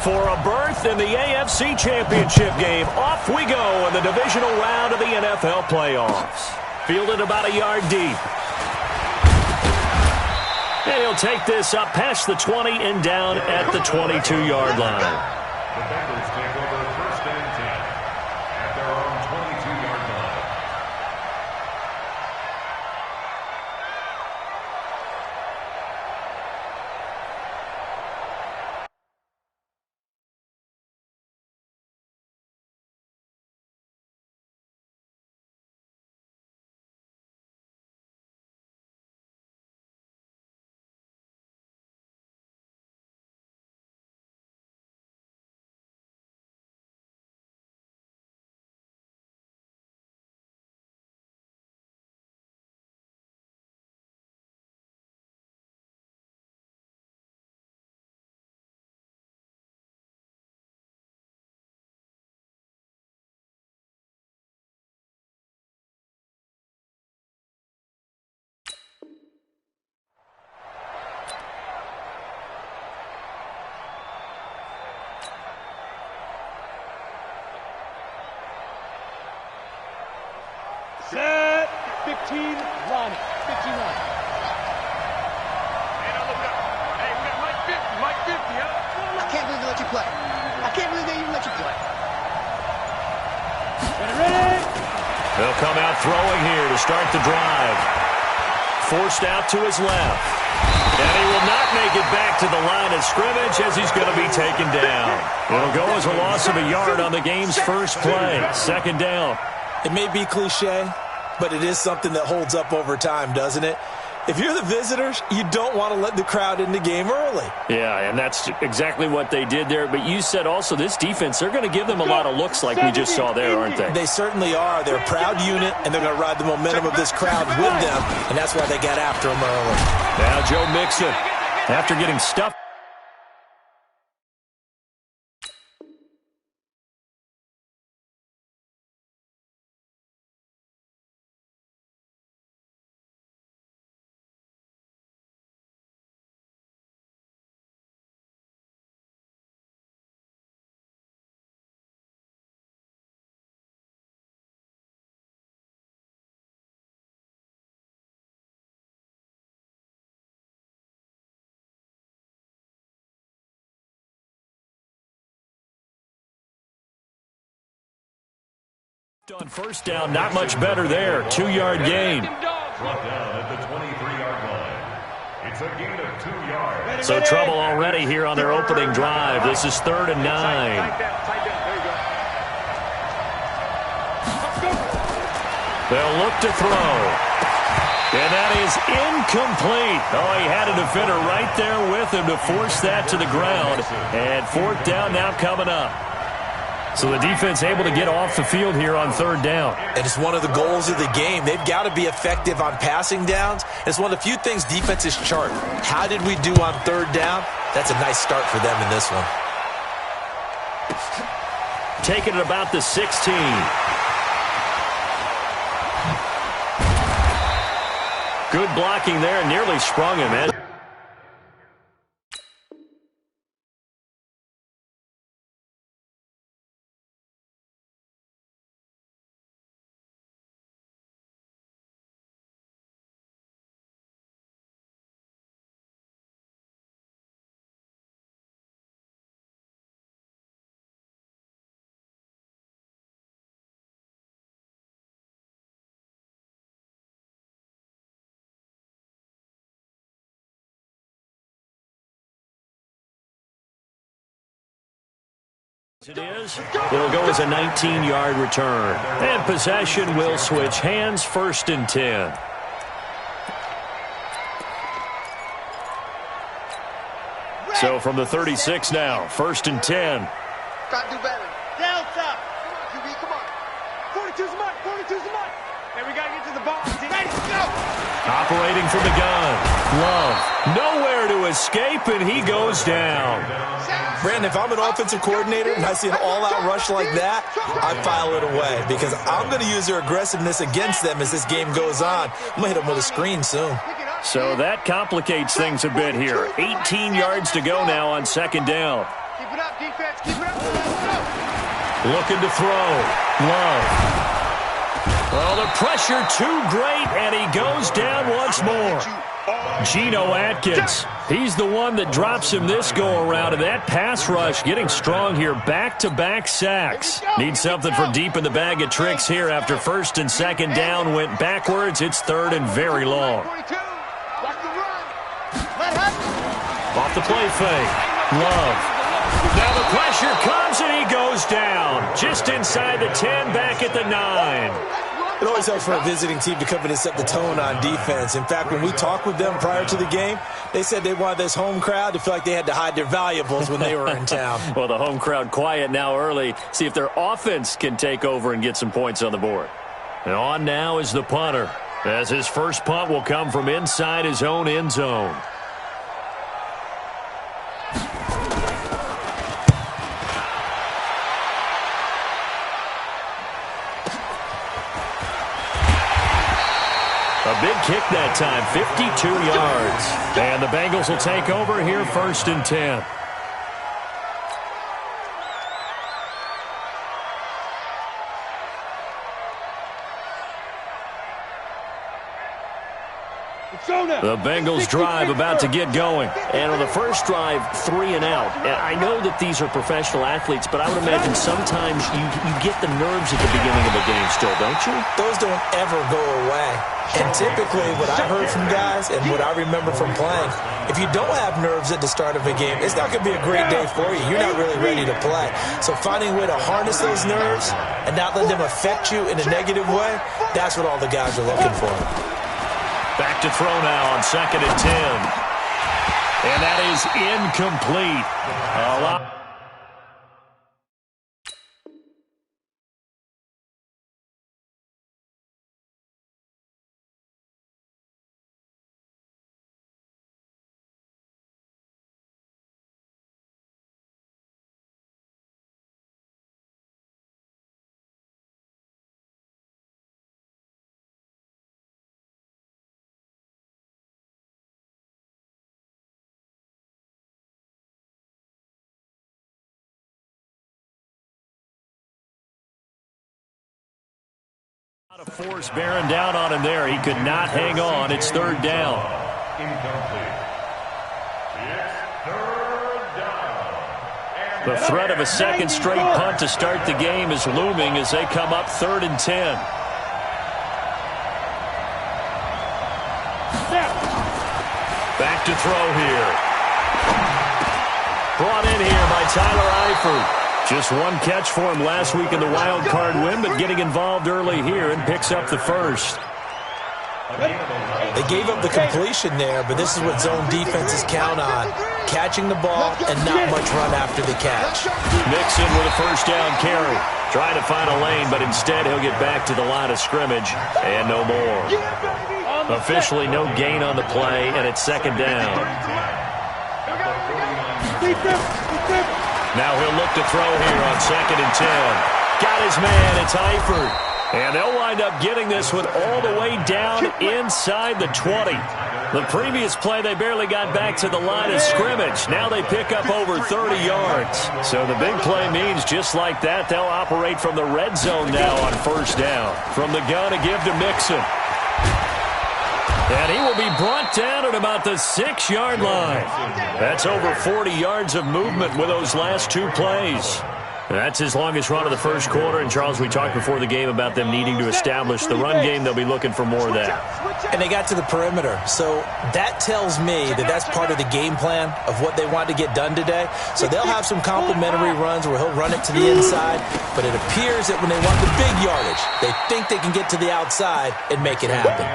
For a berth in the AFC Championship game, off we go in the divisional round of the NFL playoffs. Fielded about a yard deep. And he'll take this up past the 20 and down at the 22-yard line. The Bengals take over first and 10 at their own 22-yard line. Set. 15, run. 15, run. Hey, now look up. Hey, we got Mike 50. Mike 50, huh? I can't believe they let you play. I can't believe they even let you play. Ready? They'll come out throwing here to start the drive. Forced out to his left. And he will not make it back to the line of scrimmage as he's going to be taken down. It'll go as a loss of a yard on the game's first play. Second down. It may be cliche, but it is something that holds up over time, doesn't it? If you're the visitors, you don't want to let the crowd in the game early. Yeah, and that's exactly what they did there. But you said also this defense, they're going to give them a lot of looks like we just saw there, aren't they? They certainly are. They're a proud unit, and they're going to ride the momentum of this crowd with them, and that's why they got after them early. Now Joe Mixon, after getting stuffed. On first down, not much better there. 2-yard gain. Brought down at the 23-yard line. It's a gain of 2 yards. So trouble already here on their opening drive. This is 3rd and 9. They'll look to throw. And that is incomplete. Oh, he had a defender right there with him to force that to the ground. And 4th down now coming up. So the defense able to get off the field here on 3rd down. And it's one of the goals of the game. They've got to be effective on passing downs. It's one of the few things defenses chart. How did we do on 3rd down? That's a nice start for them in this one. Taking it about the 16. Good blocking there, nearly sprung him in. It is. It'll go as a 19-yard return. And possession will switch hands, 1st and 10. So from the 36 now, 1st and 10. Try to do better. Down top. QB, come on. 42's a month. 42's a month. Hey, we got to get to the ball. Ready, go. Operating from the gun. Love. Nowhere to escape, and he goes down. Brandon, if I'm an offensive coordinator and I see an all-out rush like that, I file it away because I'm going to use their aggressiveness against them as this game goes on. I'm going to hit them with a screen soon. So that complicates things a bit here. 18 yards to go now on 2nd down. Keep it up. job, defense. Keep it up. Let's go. Looking to throw. Love. Oh, the pressure too great, and he goes down once more. Geno Atkins, he's the one that drops him this go-around, and that pass rush getting strong here. Back-to-back sacks. Need something from deep in the bag of tricks here after first and second down went backwards. It's third and very long. Off the play fake. Love. Now the pressure comes, and he goes down. Just inside the 10, back at the 9. It always helps for a visiting team to come in and set the tone on defense. In fact, when we talked with them prior to the game, they said they wanted this home crowd to feel like they had to hide their valuables when they were in town. Well, the home crowd quiet now early. See if their offense can take over and get some points on the board. And on now is the punter, as his first punt will come from inside his own end zone. A big kick that time, 52 yards. And the Bengals will take over here first and 10. The Bengals drive about to get going. And on the first drive, 3 and out. And I know that these are professional athletes, but I would imagine sometimes you get the nerves at the beginning of a game still, don't you? Those don't ever go away. And typically what I heard from guys and what I remember from playing, if you don't have nerves at the start of a game, it's not going to be a great day for you. You're not really ready to play. So finding a way to harness those nerves and not let them affect you in a negative way, that's what all the guys are looking for. Back to throw now on second and 10. And that is incomplete. A lot of force bearing down on him there. He could not hang on. It's third down. Incomplete. It's third down. The threat of a second straight punt to start the game is looming as they come up third and 10. Back to throw here. Brought in here by Tyler Eifert. Just one catch for him last week in the wild card win, but getting involved early here and picks up the first. They gave up the completion there, but this is what zone defenses count on. Catching the ball and not much run after the catch. Mixon with a first down carry. Trying to find a lane, but instead he'll get back to the line of scrimmage. And no more. Officially no gain on the play, and it's second down. Now he'll look to throw here on second and 10. Got his man, it's Eifert. And they'll wind up getting this one all the way down inside the 20. The previous play, they barely got back to the line of scrimmage. Now they pick up over 30 yards. So the big play means just like that, they'll operate from the red zone now on first down. From the gun to give to Mixon. And he will be brought down at about the 6-yard line. That's over 40 yards of movement with those last two plays. That's his longest run of the first quarter. And, Charles, we talked before the game about them needing to establish the run game. They'll be looking for more of that. And they got to the perimeter. So that tells me that that's part of the game plan of what they want to get done today. So they'll have some complimentary runs where he'll run it to the inside. But it appears that when they want the big yardage, they think they can get to the outside and make it happen.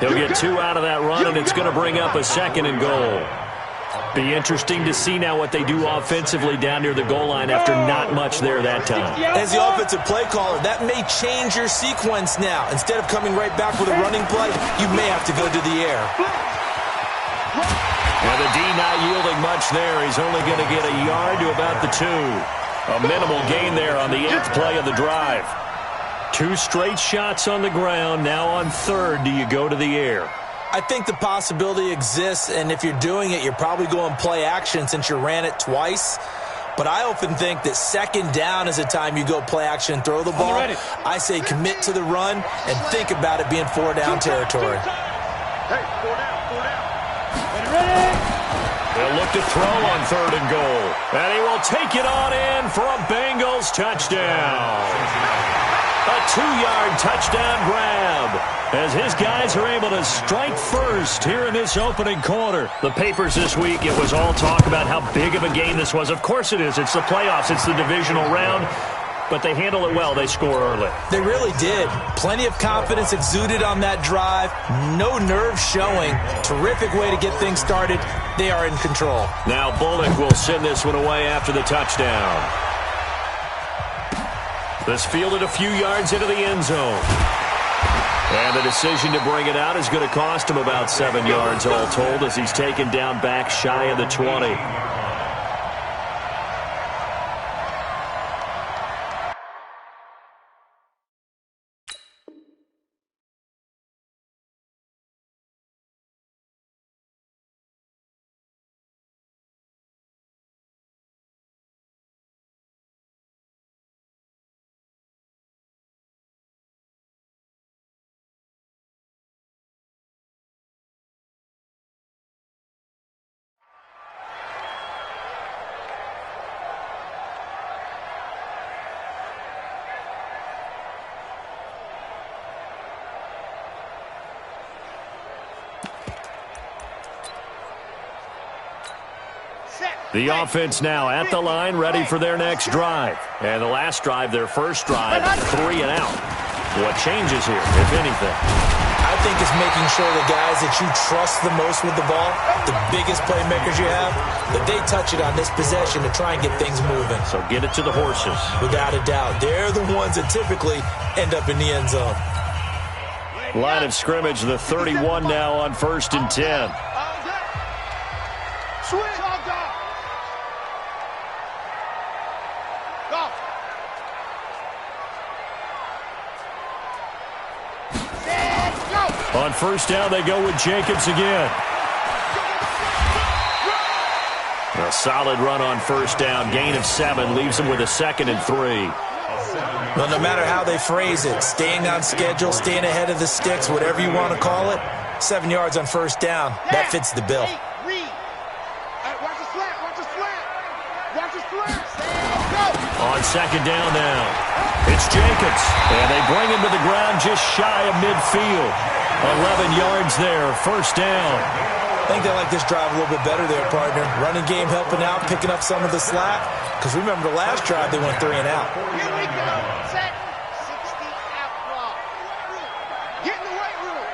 He'll get 2 out of that run, and it's going to bring up a second and goal. Be interesting to see now what they do offensively down near the goal line after not much there that time. As the offensive play caller, that may change your sequence now. Instead of coming right back with a running play, you may have to go to the air. Well, the D not yielding much there. He's only going to get a yard to about the 2. A minimal gain there on the 8th play of the drive. 2 straight shots on the ground. Now on third, do you go to the air? I think the possibility exists, and if you're doing it, you're probably going play action since you ran it twice. but I often think that second down is a time you go play action and throw the ball. I say commit to the run and think about it being 4 down territory. Hey, 4 down, 4 down. They'll look to throw on 3rd and goal. And he will take it on in for a Bengals touchdown. A 2-yard touchdown grab as his guys are able to strike first here in this opening quarter. The papers this week, it was all talk about how big of a game this was. Of course it is. It's the playoffs. It's the divisional round. But they handle it well. They score early. They really did. Plenty of confidence exuded on that drive. No nerves showing. Terrific way to get things started. They are in control. Now Bullock will send this one away after the touchdown. This fielded a few yards into the end zone. And the decision to bring it out is going to cost him about 7 yards all told as he's taken down back shy of the 20. The offense now at the line, ready for their next drive. And the last drive, their first drive, 3 and out. What changes here, if anything? I think it's making sure the guys that you trust the most with the ball, the biggest playmakers you have, that they touch it on this possession to try and get things moving. So get it to the horses. Without a doubt. They're the ones that typically end up in the end zone. Line of scrimmage, the 31 now on 1st and 10. On 1st down, they go with Jacobs again. A solid run on 1st down. Gain of 7 leaves them with a 2nd and 3. Well, no matter how they phrase it, staying on schedule, staying ahead of the sticks, whatever you want to call it, 7 yards on 1st down, that fits the bill. On 2nd down now, it's Jacobs, and they bring him to the ground just shy of midfield. 11 yards there, 1st down. I think they like this drive a little bit better there, partner. Running game helping out, picking up some of the slack. Because remember the last drive, they went 3 and out. Here we go. Set. 60 out block. Get in the weight room.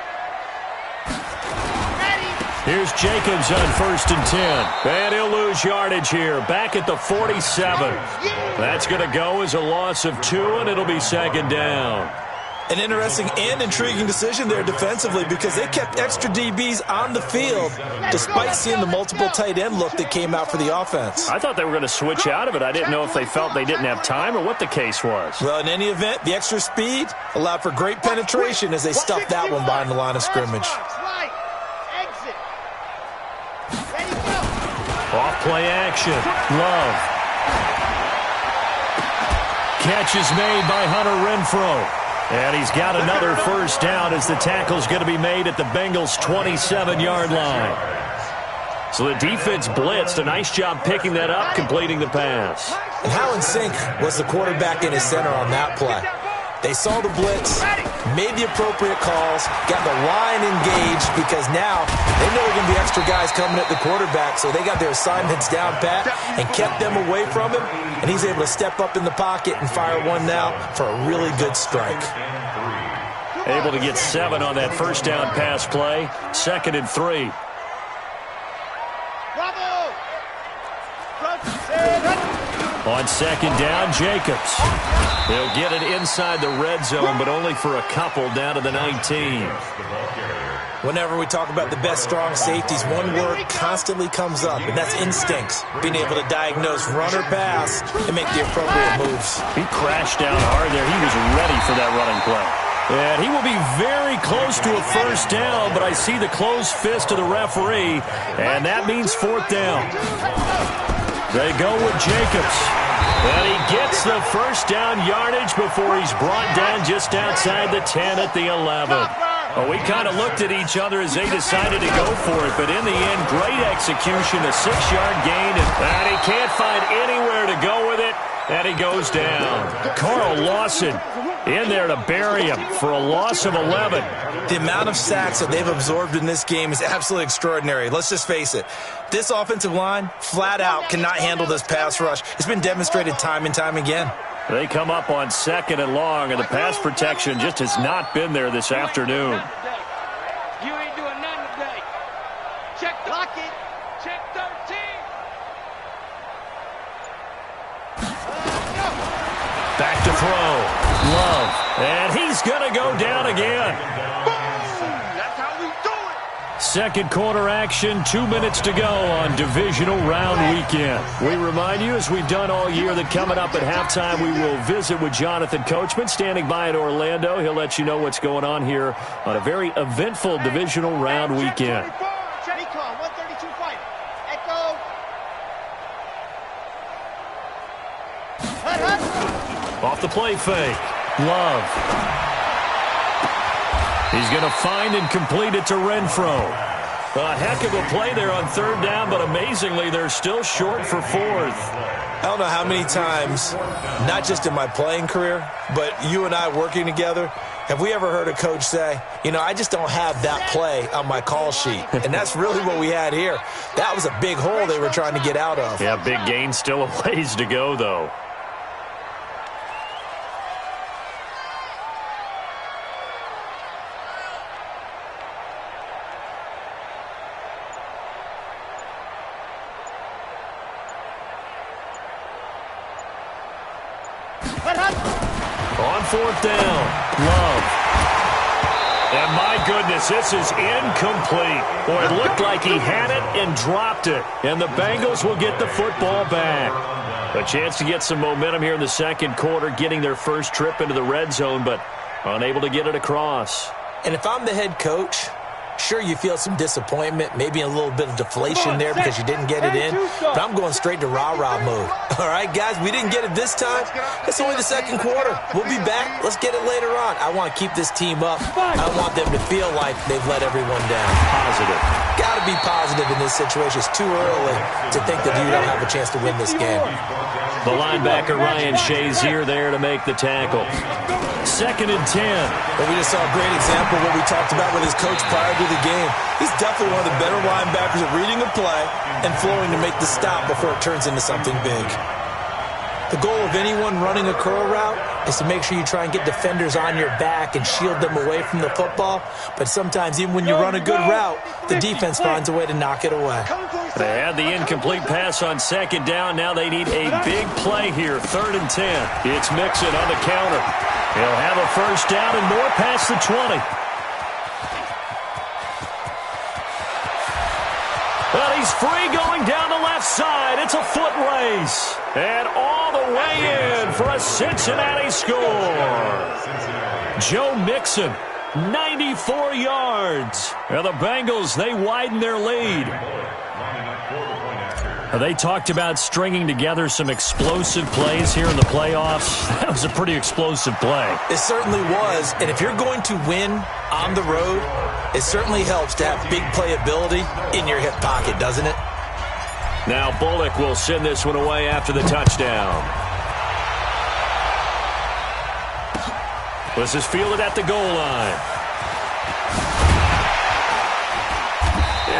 Ready. Here's Jacobs on 1st and 10. And he'll lose yardage here. Back at the 47. That's going to go as a loss of 2, and it'll be 2nd down. An interesting and intriguing decision there defensively because they kept extra DBs on the field despite seeing the multiple tight end look that came out for the offense. I thought they were going to switch out of it. I didn't know if they felt they didn't have time or what the case was. Well, in any event, the extra speed allowed for great penetration as they stuffed that one behind the line of scrimmage. Off play action. Love. Catch is made by Hunter Renfrow. And he's got another 1st down as the tackle's going to be made at the Bengals' 27-yard line. So the defense blitzed. A nice job picking that up, completing the pass. And how in sync was the quarterback in his center on that play? They saw the blitz, made the appropriate calls, got the line engaged because now they know there are going to be extra guys coming at the quarterback, so they got their assignments down pat and kept them away from him, and he's able to step up in the pocket and fire one now for a really good strike. Able to get 7 on that 1st down pass play, 2nd and 3. On 2nd down, Jacobs. They'll get it inside the red zone, but only for a couple down to the 19. Whenever we talk about the best strong safeties, one word constantly comes up, and that's instincts. Being able to diagnose run or pass and make the appropriate moves. He crashed down hard there. He was ready for that running play. And he will be very close to a 1st down, but I see the closed fist of the referee, and that means 4th down. They go with Jacobs. And he gets the first down yardage before he's brought down just outside the 10 at the 11. Well, we kind of looked at each other as they decided to go for it, but in the end, great execution, a 6-yard gain, and he can't find anywhere to go with it, and he goes down. Carl Lawson in there to bury him for a loss of 11. The amount of sacks that they've absorbed in this game is absolutely extraordinary. Let's just face it. This offensive line, flat out, cannot handle this pass rush. It's been demonstrated time and time again. They come up on 2nd and long, and the pass protection just has not been there this afternoon. You ain't doing nothing today. Check the lock it. Check 13. Back to throw. Love. And he's going to go down again. That's how we do it. Second quarter action, 2 minutes to go on divisional round weekend. We remind you, as we've done all year, that coming up at halftime, we will visit with Jonathan Coachman, standing by in Orlando. He'll let you know what's going on here on a very eventful divisional round weekend. Recon, 132 fighter. Echo. Off the play fake. Love. He's going to find and complete it to Renfro. A heck of a play there on 3rd down, but amazingly, they're still short for 4th. I don't know how many times, not just in my playing career, but you and I working together, have we ever heard a coach say, you know, I just don't have that play on my call sheet. And that's really what we had here. That was a big hole they were trying to get out of. Yeah, big gain, still a ways to go, though. On 4th down, Love. And my goodness, this is incomplete. Boy, it looked like he had it and dropped it. And the Bengals will get the football back. A chance to get some momentum here in the second quarter, getting their first trip into the red zone, but unable to get it across. And if I'm the head coach, sure, you feel some disappointment, maybe a little bit of deflation there because you didn't get it in, but I'm going straight to rah-rah mode. All right, guys, we didn't get it this time. It's only the second quarter. We'll be back. Let's get it later on. I want to keep this team up. I want them to feel like they've let everyone down. Positive. Got to be positive in this situation. It's too early to think that you don't have a chance to win this game. The linebacker, Ryan Shazier, there to make the tackle. 2nd and 10. Well, we just saw a great example of what we talked about with his coach prior to the game. He's definitely one of the better linebackers at reading a play and flowing to make the stop before it turns into something big. The goal of anyone running a curl route is to make sure you try and get defenders on your back and shield them away from the football. But sometimes, even when you run a good route, the defense finds a way to knock it away. They had the incomplete pass on 2nd down. Now they need a big play here. 3rd and 10. It's Mixon on the counter. He'll have a first down and more past the 20. But he's free going down the left side. It's a foot race. And all the way in for a Cincinnati score. Joe Mixon, 94 yards. And the Bengals, they widen their lead. They talked about stringing together some explosive plays here in the playoffs. That was a pretty explosive play. It certainly was. And if you're going to win on the road, it certainly helps to have big playability in your hip pocket, doesn't it? Now Bullock will send this one away after the touchdown. This is fielded at the goal line.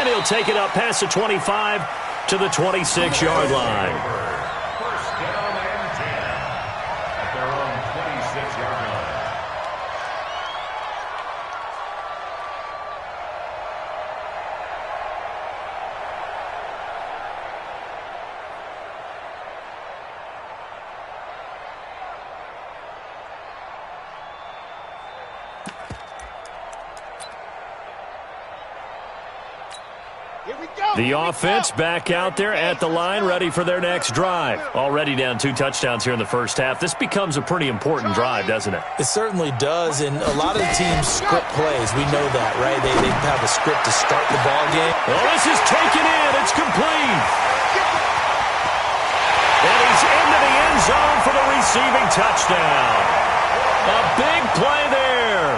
And he'll take it up past the 25 to the 26-yard line. First down and 10 at their own 26-yard line. The offense back out there at the line, ready for their next drive. Already down 2 touchdowns here in the first half. This becomes a pretty important drive, doesn't it? It certainly does, and a lot of the teams script plays. We know that, right? They have a script to start the ball game. Well, this is taken in. It's complete. for the receiving touchdown. A big play there.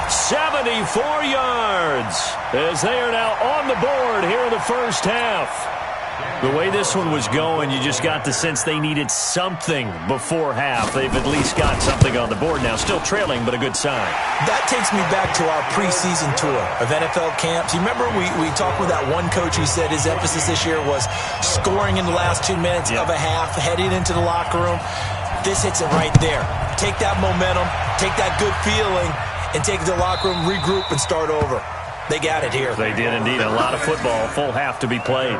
74 yards as they are now on the board here in the first half. The way this one was going, you just got the sense they needed something before half. They've at least got something on the board now. Still trailing, but a good sign. That takes me back to our preseason tour of NFL camps. You remember we talked with that one coach who said his emphasis this year was scoring in the last 2 minutes of a half, heading into the locker room. This hits it right there. Take that momentum, take that good feeling, and take it to the locker room, regroup, and start over. They got it here. They did indeed. A lot of football, full half to be played.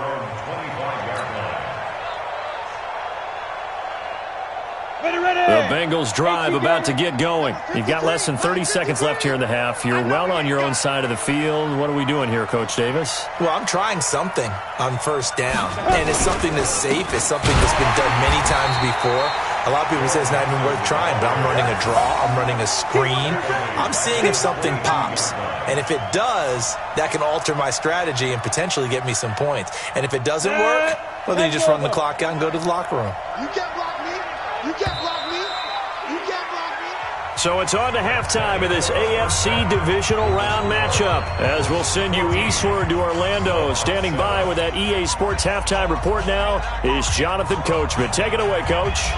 The Bengals drive about to get going. You've got less than 30 seconds left here in the half. You're well on your own side of the field. What are we doing here, Coach Davis? Well, I'm trying something on first down, and it's something that's safe. It's something that's been done many times before. A lot of people say it's not even worth trying, but I'm running a draw. I'm running a screen. I'm seeing if something pops. And if it does, that can alter my strategy and potentially get me some points. And if it doesn't work, well, then you just run the clock out and go to the locker room. You can't block me. You can't block me. You can't block me. So it's on to halftime of this AFC divisional round matchup, as we'll send you eastward to Orlando. Standing by with that EA Sports halftime report now is Jonathan Coachman. Take it away, Coach.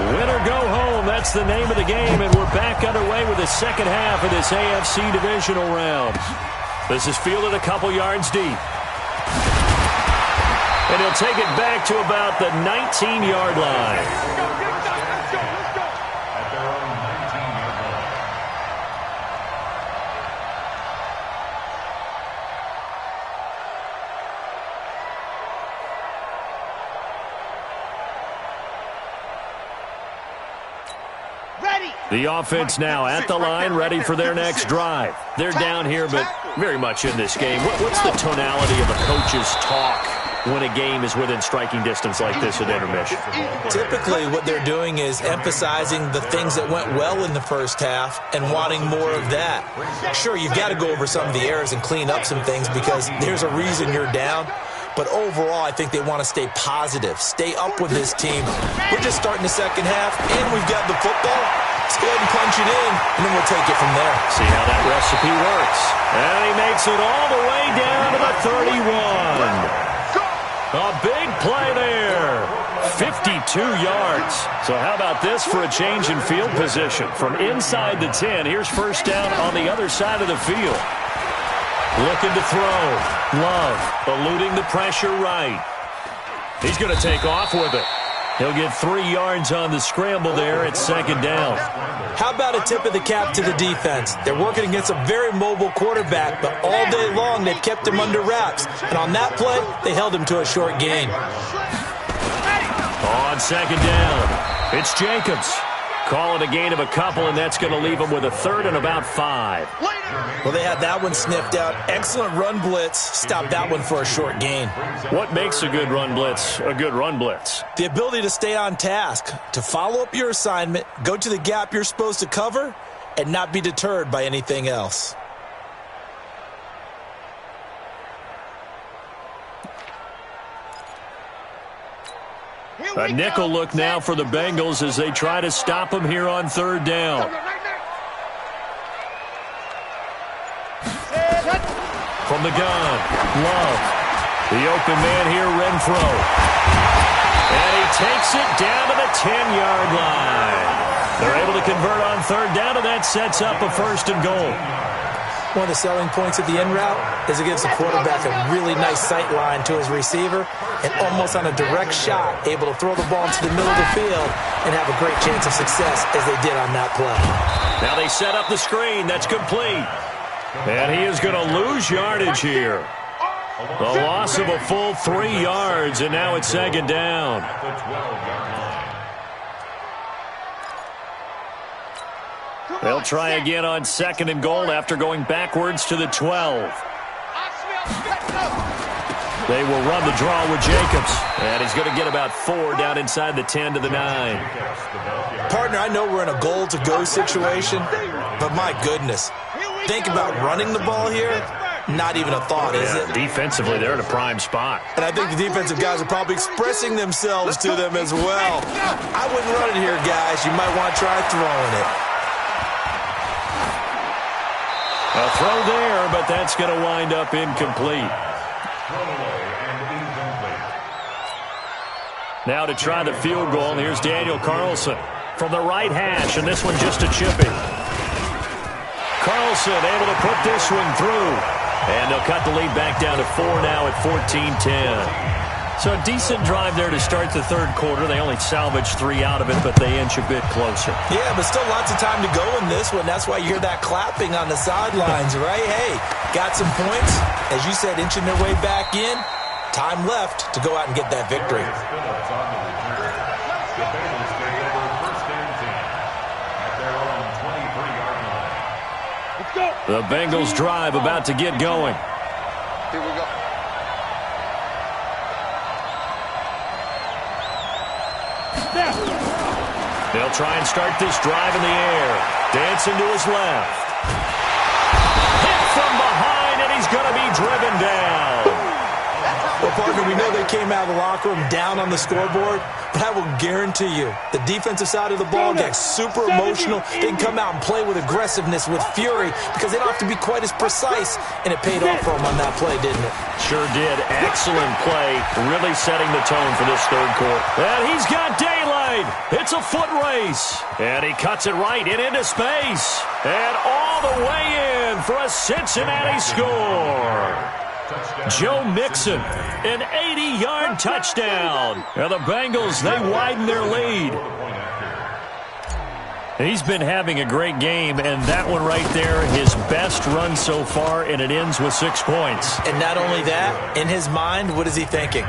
Win or go home, that's the name of the game, and we're back underway with the second half of this AFC divisional round. This is fielded a couple yards deep. And he'll take it back to about the 19-yard line. The offense now at the line, ready for their next drive. They're down here, but very much in this game. What's the tonality of a coach's talk when a game is within striking distance like this at intermission? Typically, what they're doing is emphasizing the things that went well in the first half and wanting more of that. Sure, you've got to go over some of the errors and clean up some things because there's a reason you're down. But overall, I think they want to stay positive, stay up with this team. We're just starting the second half, and we've got the football. Let's go ahead and punch it in, and then we'll take it from there. See how that recipe works. And he makes it all the way down to the 31. A big play there. 52 yards. So how about this for a change in field position? From inside the 10, here's first down on the other side of the field. Looking to throw. Love eluding the pressure right. He's going to take off with it. He'll get 3 yards on the scramble there at second down. How about a tip of the cap to the defense? They're working against a very mobile quarterback, but all day long they've kept him under wraps. And on that play, they held him to a short gain. On second down, it's Jacobs. Call it a gain of a couple, and that's going to leave him with a third and about 5. Well, they had that one sniffed out. Excellent run blitz. Stopped that one for a short gain. What makes a good run blitz a good run blitz? The ability to stay on task, to follow up your assignment, go to the gap you're supposed to cover, and not be deterred by anything else. A nickel look now for the Bengals as they try to stop him here on third down. From the gun, Love. The open man here, Renfro. And he takes it down to the 10-yard line. They're able to convert on third down, and that sets up a first and goal. One of the selling points of the in route is it gives the quarterback a really nice sight line to his receiver and almost on a direct shot able to throw the ball into the middle of the field and have a great chance of success as they did on that play. Now they set up the screen. That's complete. And he is going to lose yardage here. The loss of a full 3 yards, and now it's second down. They'll try again on second and goal after going backwards to the 12. They will run the draw with Jacobs. And he's going to get about 4 down inside the 10 to the 9. Partner, I know we're in a goal-to-go situation, but my goodness. Think about running the ball here. not even a thought, is it? Defensively, they're in a prime spot. And I think the defensive guys are probably expressing themselves to them as well. I wouldn't run it here, guys. You might want to try throwing it. A throw there, but that's going to wind up incomplete. Now to try the field goal, and here's Daniel Carlson from the right hash, and this one just a chipping. Carlson able to put this one through. And they'll cut the lead back down to 4 now at 14-10. So a decent drive there to start the third quarter. They only salvaged 3 out of it, but they inch a bit closer. Yeah, but still lots of time to go in this one. That's why you hear that clapping on the sidelines, right? Hey, got some points. As you said, inching their way back in. Time left to go out and get that victory. The Bengals drive about to get going. Here we go. They'll try and start this drive in the air. Dancing to his left. Hit from behind, and he's going to be driven down. Well, partner, we know they came out of the locker room down on the scoreboard, but I will guarantee you the defensive side of the ball gets super emotional. They can come out and play with aggressiveness, with fury, because they don't have to be quite as precise, and it paid off for them on that play, didn't it? Sure did. Excellent play, really setting the tone for this third quarter. And he's got daylight. It's a foot race. And he cuts it right and into space. And all the way in for a Cincinnati score. Joe Mixon, an 80-yard touchdown. And the Bengals, they widen their lead. He's been having a great game, and that one right there, his best run so far, and it ends with 6 points. And not only that, in his mind, what is he thinking?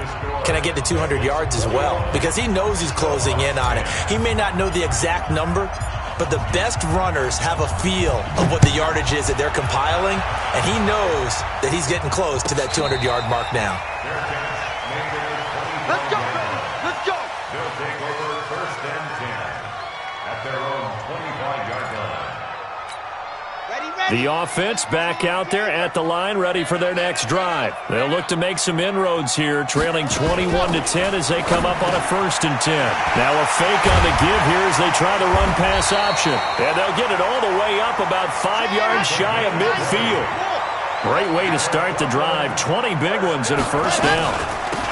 Can I get to 200 yards as well? Because he knows he's closing in on it. He may not know the exact number, but the best runners have a feel of what the yardage is that they're compiling, and he knows that he's getting close to that 200-yard mark now. Let's go, baby. Let's go. They'll take over first and 10 at their own 25-yard line. The offense back out there at the line, ready for their next drive. They'll look to make some inroads here, trailing 21-10 as they come up on a 1st and 10. Now a fake on the give here as they try the run-pass option. And they'll get it all the way up about 5 yards shy of midfield. Great way to start the drive. 20 big ones and a first down.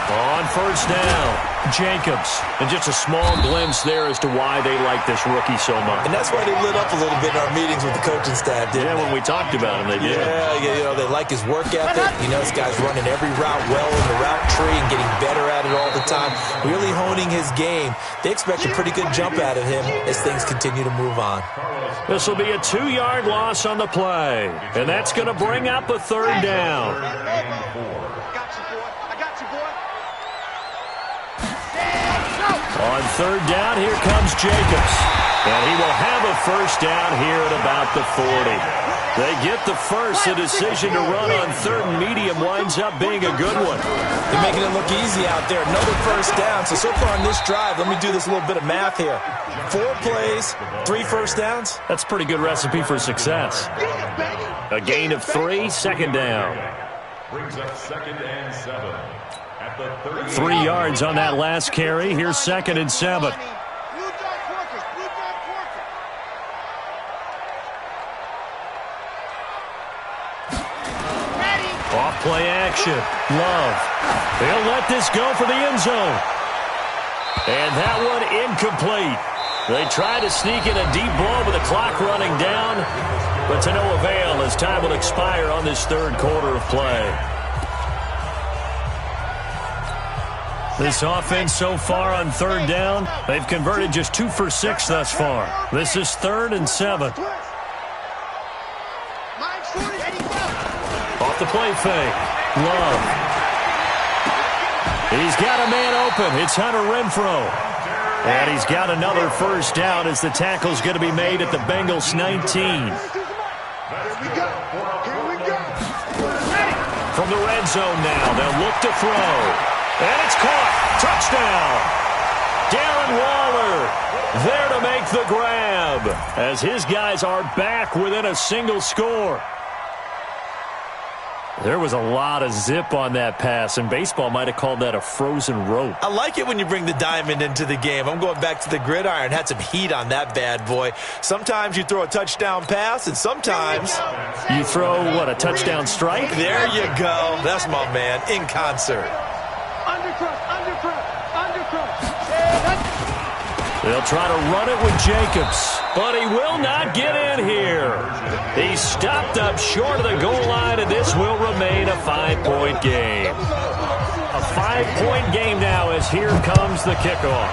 On first down, Jacobs. And just a small glimpse there as to why they like this rookie so much. And that's why they lit up a little bit in our meetings with the coaching staff, didn't they? When we talked about him, they did. Yeah, you know, they like his work ethic. You know, this guy's running every route well in the route tree and getting better at it all the time, really honing his game. They expect a pretty good jump out of him as things continue to move on. This will be a 2-yard loss on the play, and that's going to bring up a 3rd down. On 3rd down, here comes Jacobs. And he will have a first down here at about the 40. They get the first. The decision to run on 3rd and medium winds up being a good one. They're making it look easy out there. Another first down. So far on this drive, let me do this little bit of math here. 4 plays, 3 first downs. That's a pretty good recipe for success. A gain of 3, 2nd down. Brings up 2nd and 7. 3 yards on that last carry. Here's 2nd and 7. Off play action. Love. They'll let this go for the end zone. And that one incomplete. They try to sneak in a deep ball with the clock running down, but to no avail as time will expire on this 3rd quarter of play. This offense so far on 3rd down, they've converted just 2 for 6 thus far. This is 3rd and 7. Off the play fake. Love. He's got a man open. It's Hunter Renfrow. And he's got another first down as the tackle's going to be made at the Bengals 19. From the red zone now, they'll look to throw. And it's caught. Touchdown. Darren Waller there to make the grab as his guys are back within a single score. There was a lot of zip on that pass, and baseball might have called that a frozen rope. I like it when you bring the diamond into the game. I'm going back to the gridiron. Had some heat on that bad boy. Sometimes you throw a touchdown pass, and sometimes you throw, what, a touchdown strike? There you go. That's my man, in concert. Undercrush, undercrush, undercrush. They'll try to run it with Jacobs, but he will not get in here. He's stopped up short of the goal line, and this will remain a 5-point game. A 5-point game now as here comes the kickoff.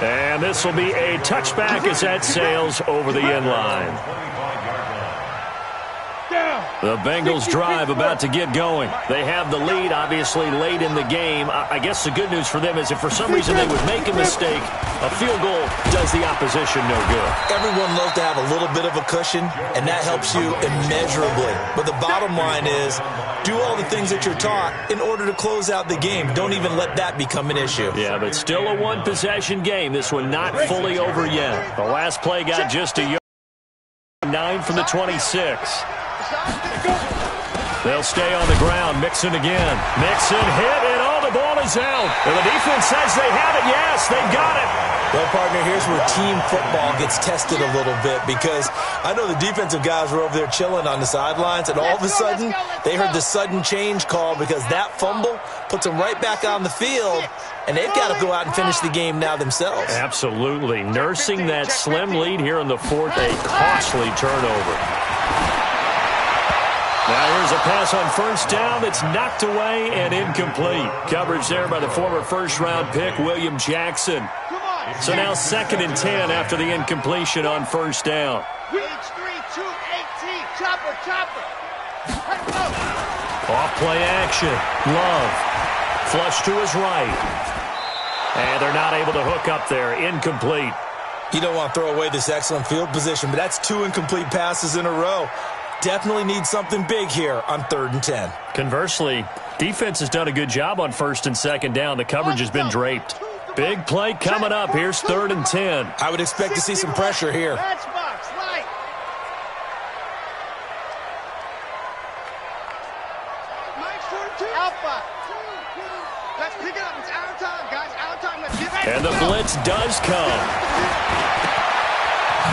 And this will be a touchback as that sails over the end line. The Bengals drive about to get going. They have the lead, obviously, late in the game. I guess the good news for them is if for some reason they would make a mistake, a field goal does the opposition no good. Everyone loves to have a little bit of a cushion, and that helps you immeasurably. But the bottom line is, do all the things that you're taught in order to close out the game. Don't even let that become an issue. Yeah, but still a one-possession game. This one not fully over yet. The last play got just a yard. 9 from the 26. They'll stay on the ground. Mixon again. Mixon hit, and the ball is out. And the defense says they have it. Yes, they got it. Well, partner, here's where team football gets tested a little bit because I know the defensive guys were over there chilling on the sidelines, and all of a sudden they heard the sudden change call because that fumble puts them right back on the field, and they've got to go out and finish the game now themselves. Absolutely. Nursing that slim lead here in the fourth, a costly turnover. Now here's a pass on first down that's knocked away and incomplete. Coverage there by the former first-round pick, William Jackson. So now 2nd and 10 after the incompletion on first down. Off play action. Love. Flush to his right. And they're not able to hook up there. Incomplete. You don't want to throw away this excellent field position, but that's 2 incomplete passes in a row. Definitely need something big here on 3rd and 10. Conversely, defense has done a good job on 1st and 2nd down. The coverage has been draped. Big play coming up. Here's 3rd and 10. I would expect to see some pressure here. And the blitz does come.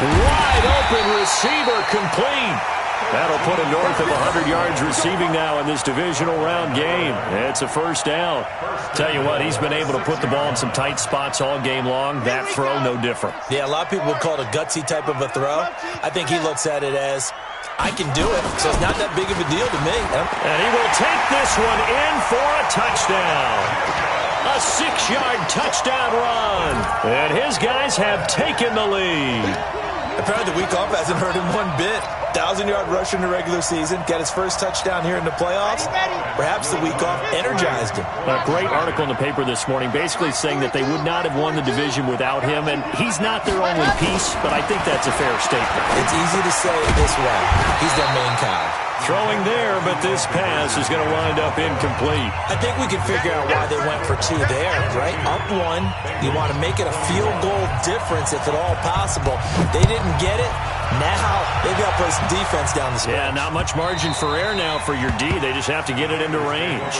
Wide open receiver complete. That'll put him north of 100 yards receiving now in this divisional round game. It's a first down. Tell you what, he's been able to put the ball in some tight spots all game long. That throw, no different. Yeah, a lot of people would call it a gutsy type of a throw. I think he looks at it as, I can do it, so it's not that big of a deal to me. And he will take this one in for a touchdown. A 6-yard touchdown run. And his guys have taken the lead. Apparently the week off hasn't hurt him one bit. 1,000-yard rush in the regular season. Got his first touchdown here in the playoffs. Perhaps the week off energized him. A great article in the paper this morning basically saying that they would not have won the division without him. And he's not their only piece, but I think that's a fair statement. It's easy to say it this way. He's their main guy. Throwing there, but this pass is going to wind up incomplete. I think we can figure out why they went for 2 there, right? Up 1. You want to make it a field goal difference if at all possible. They didn't get it. Now they've got to play some defense down the stretch. Yeah, not much margin for error now for your D. They just have to get it into range.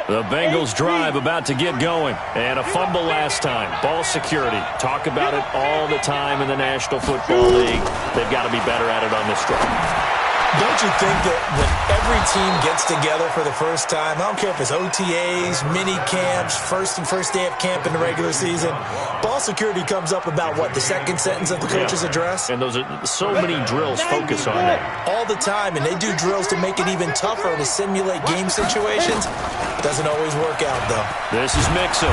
The Bengals drive about to get going. And a fumble last time. Ball security. Talk about it all the time in the National Football League. They've got to be better at it on this drive. Don't you think that when every team gets together for the first time, I don't care if it's OTAs, mini camps, first day of camp in the regular season, ball security comes up about, what, the second sentence of the coach's address? And those are so many drills focus on that. All the time, and they do drills to make it even tougher to simulate game situations. Doesn't always work out, though. This is Mixon.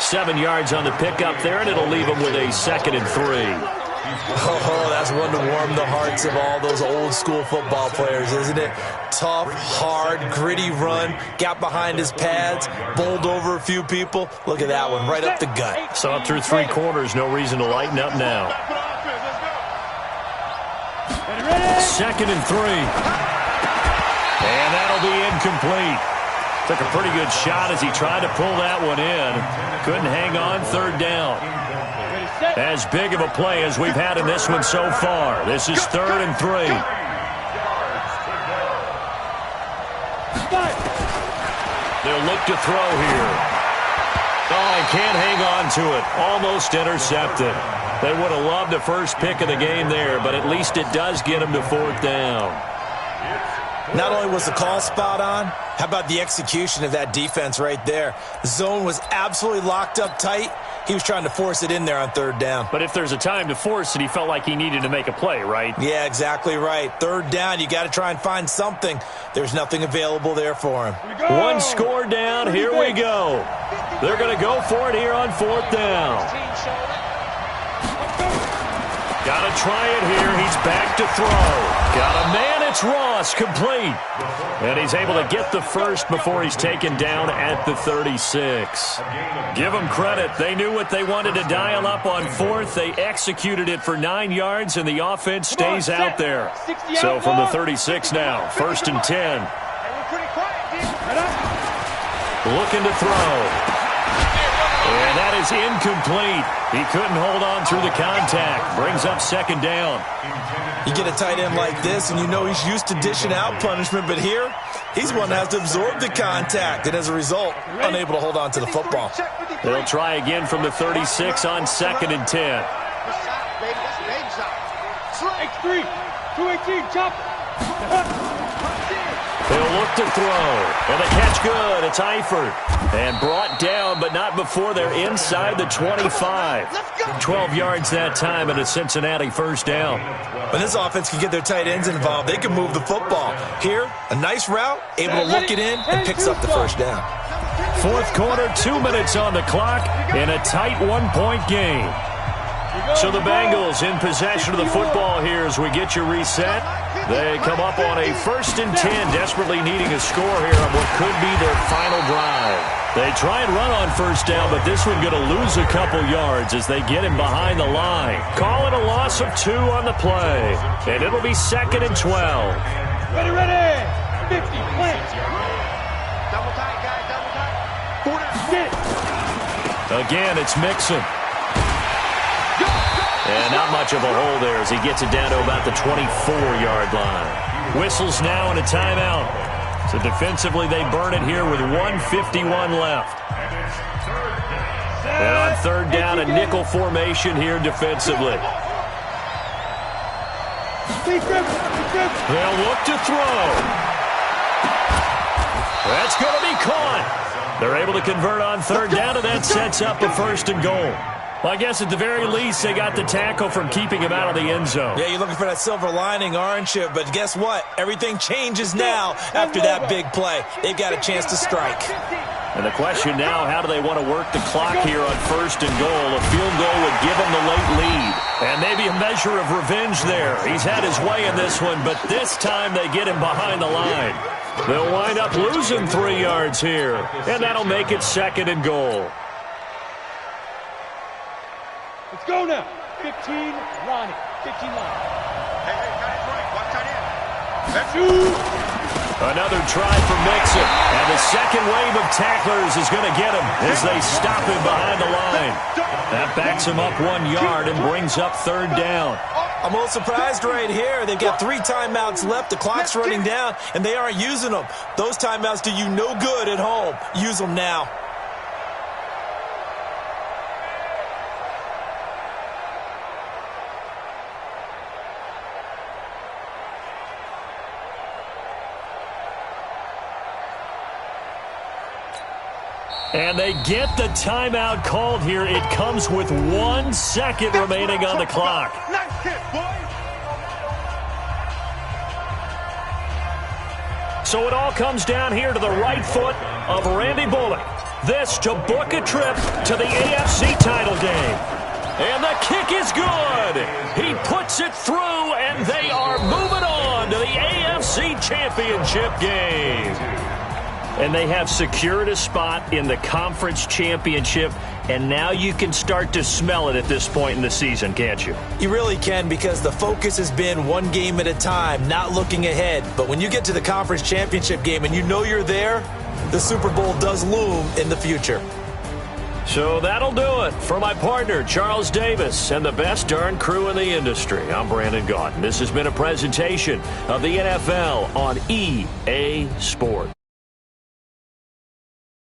7 yards on the pickup there, and it'll leave him with a 2nd and 3. Oh, that's one to warm the hearts of all those old-school football players, isn't it? Tough, hard, gritty run, got behind his pads, bowled over a few people. Look at that one, right up the gut. So up through 3 quarters, no reason to lighten up now. 2nd and 3. And that'll be incomplete. Took a pretty good shot as he tried to pull that one in. Couldn't hang on third down. As big of a play as we've had in this one so far. This is 3rd and 3. They'll look to throw here. Oh, he can't hang on to it. Almost intercepted. They would have loved the first pick of the game there, but at least it does get him to 4th down. Not only was the call spot on, how about the execution of that defense right there? The zone was absolutely locked up tight. He was trying to force it in there on 3rd down. But if there's a time to force it, he felt like he needed to make a play, right? Yeah, exactly right. 3rd down, you got to try and find something. There's nothing available there for him. One score down. Here we go. They're going to go for it here on 4th down. Got to try it here. He's back to throw. Got a man. It's Ross, complete. And he's able to get the first before he's taken down at the 36. Give them credit. They knew what they wanted to dial up on 4th. They executed it for 9 yards, and the offense stays out there. So from the 36 now, 1st and 10. Looking to throw. And that is incomplete. He couldn't hold on through the contact. Brings up 2nd down. You get a tight end like this, and you know he's used to dishing out punishment, but here, he's one that has to absorb the contact, and as a result, unable to hold on to the football. They'll try again from the 36 on 2nd and 10. X3, 218, chopper. They'll look to throw. And the catch good. It's Eifert. And brought down, but not before they're inside the 25. 12 yards that time, and a Cincinnati 1st down. When this offense can get their tight ends involved, they can move the football. Here, a nice route, able to look it in, and picks up the 1st down. 4th quarter, 2 minutes on the clock in a tight 1-point game. So the Bengals in possession of the football here as we get you reset. They come up on a 1st and 10, desperately needing a score here on what could be their final drive. They try and run on 1st down, but this one going to lose a couple yards as they get him behind the line. Call it a loss of 2 on the play, and it'll be 2nd and 12. Ready, ready. 50, plant. Double tight, guys, double tight. 40. Again, it's Mixon. And not much of a hole there as he gets it down to about the 24-yard line. Whistles now and a timeout. So defensively, they burn it here with 1:51 left. And on 3rd down, a nickel formation here defensively. They'll look to throw. That's going to be caught. They're able to convert on 3rd down, and that sets up a 1st and goal. Well, I guess at the very least, they got the tackle from keeping him out of the end zone. Yeah, you're looking for that silver lining, aren't you? But guess what? Everything changes now after that big play. They've got a chance to strike. And the question now, how do they want to work the clock here on 1st and goal? A field goal would give them the late lead. And maybe a measure of revenge there. He's had his way in this one, but this time they get him behind the line. They'll wind up losing 3 yards here. And that'll make it 2nd and goal. Let's go now. 15, Ronnie. 15 line. Hey, got it right. Watch tight end. Let's shoot. Another try for Mixon. And the second wave of tacklers is going to get him as they stop him behind the line. That backs him up 1 yard and brings up 3rd down. I'm a little surprised right here. They've got 3 timeouts left. The clock's running down, and they aren't using them. Those timeouts do you no good at home. Use them now. And they get the timeout called here. It comes with 1 second remaining on the clock. Nice hit, boy. So it all comes down here to the right foot of Randy Bullock. This to book a trip to the AFC title game. And the kick is good. He puts it through, and they are moving on to the AFC championship game. And they have secured a spot in the conference championship, and now you can start to smell it at this point in the season, can't you? You really can, because the focus has been one game at a time, not looking ahead. But when you get to the conference championship game and you know you're there, the Super Bowl does loom in the future. So that'll do it. For my partner, Charles Davis, and the best darn crew in the industry, I'm Brandon Gaudin. This has been a presentation of the NFL on EA Sports.